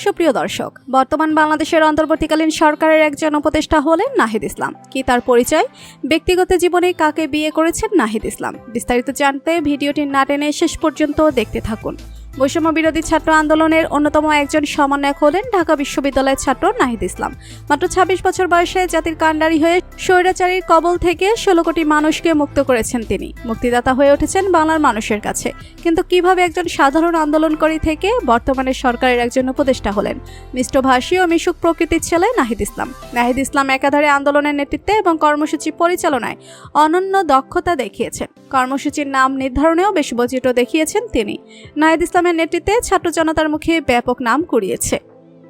সুপ্রিয় দর্শক, বর্তমান বাংলাদেশের অন্তর্বর্তীকালীন সরকারের একজন উপদেষ্টা হলেন নাহিদ ইসলাম। কি তার পরিচয়, ব্যক্তিগত জীবনে কাকে বিয়ে করেছেন নাহিদ ইসলাম, বিস্তারিত জানতে ভিডিওটি না টেনে শেষ পর্যন্ত দেখতে থাকুন। বৈষম্য বিরোধী ছাত্র আন্দোলনের অন্যতম একজন সমন্বয়ক হলেন ঢাকা বিশ্ববিদ্যালয়ের ছাত্র নাহিদ ইসলাম। মাত্র ২৬ বছর বয়সে জাতির কাণ্ডারি হয়ে স্বৈরাচারীর কবল থেকে ১৬ কোটি মানুষকে মুক্ত করেছেন তিনি। মুক্তিদাতা হয়ে উঠেছেন বাংলার মানুষের কাছে। কিন্তু কিভাবে একজন সাধারণ আন্দোলনকারী থেকে বর্তমানে সরকারের একজন উপদেষ্টা হলেন? মিষ্টভাষী ও মিশুক প্রকৃতির ছেলে নাহিদ ইসলাম। নাহিদ ইসলাম একাধারে আন্দোলনের নেতৃত্বে এবং কর্মসূচি পরিচালনায় অনন্য দক্ষতা দেখিয়েছেন। কর্মসূচির নাম নির্ধারণেও বেশ বৈচিত্র্য দেখিয়েছেন তিনি। নাহিদ ইসলামের নেতৃত্বে ছাত্র জনতার মুখে ব্যাপক নাম কুড়িয়েছে।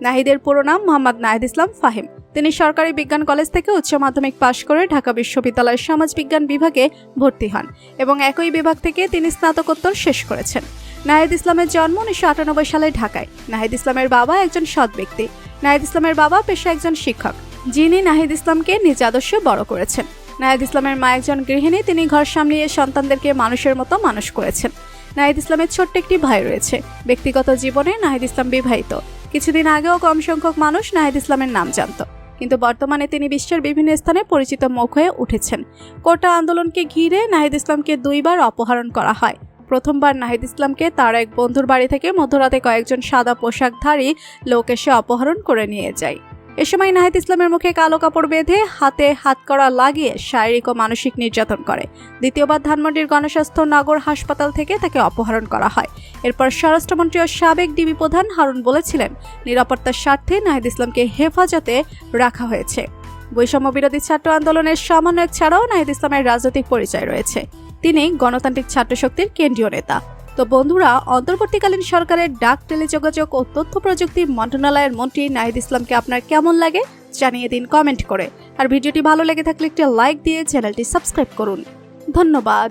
নাহিদের পুরো নাম মোহাম্মদ নাহিদ ইসলাম ফাহিম। তিনি সরকারি বিজ্ঞান কলেজ থেকে উচ্চ মাধ্যমিক পাশ করে ঢাকা বিশ্ববিদ্যালয়ের সমাজবিজ্ঞান বিভাগে ভর্তি হন এবং একই বিভাগ থেকে তিনি স্নাতকোত্তর শেষ করেছেন। নাহিদ ইসলামের জন্ম ১৯৯৮ সালে ঢাকায়। নাহিদ ইসলামের বাবা একজন সৎ ব্যক্তি। নাহিদ ইসলামের বাবা পেশায় একজন শিক্ষক, যিনি নাহিদ ইসলামকে নিজ আদর্শে বড় করেছেন। নাহিদ ইসলামের মা একজন গৃহিণী। তিনি ঘর সামলিয়ে সন্তানদেরকে মানুষের মতো মানুষ করেছেন। নাহিদ ইসলামের ছোট্ট একটি ভাই রয়েছে। ব্যক্তিগত জীবনে নাহিদ ইসলাম বিবাহিত। কিছুদিন আগেও কম সংখ্যক মানুষ নাহিদ ইসলামের নাম জানত, কিন্তু বর্তমানে তিনি বিশ্বের বিভিন্ন স্থানে পরিচিত মুখ হয়ে উঠেছেন। কোটা আন্দোলনকে ঘিরে নাহিদ ইসলামকে ২ বার অপহরণ করা হয়। প্রথমবার নাহিদ ইসলামকে তার এক বন্ধুর বাড়ি থেকে মধ্যরাতে কয়েকজন সাদা পোশাকধারী লোক এসে অপহরণ করে নিয়ে যায়। এ সময় নাহিদ ইসলামের মুখে কালো কাপড় বেঁধে হাতে হাতকড়া লাগিয়ে শারীরিক ও মানসিক নির্যাতন করে। দ্বিতীয়বার ধানমন্ডির গণস্বাস্থ্য নগর হাসপাতাল থেকে তাকে অপহরণ করা হয়। এরপর স্বরাষ্ট্রমন্ত্রী ও সাবেক ডিবি প্রধান হারুন বলেছিলেন, নিরাপত্তার স্বার্থে নাহিদ ইসলামকে হেফাজতে রাখা হয়েছে। বৈষম্য বিরোধী ছাত্র আন্দোলনের সমন্বয়ক ছাড়াও নাহিদ ইসলামের রাজনৈতিক পরিচয় রয়েছে। তিনি গণতান্ত্রিক ছাত্র শক্তির কেন্দ্রীয় নেতা। তো বন্ধুরা, অন্তর্বর্তীকালীন সরকারের ডাক, টেলিযোগাযোগ ও তথ্য প্রযুক্তি মন্ত্রণালয়ের মন্ত্রী নাহিদ ইসলামকে আপনার কেমন লাগে জানিয়ে দিন কমেন্ট করে। আর ভিডিওটি ভালো লেগে থাকলে একটি লাইক দিয়ে চ্যানেলটি সাবস্ক্রাইব করুন। ধন্যবাদ।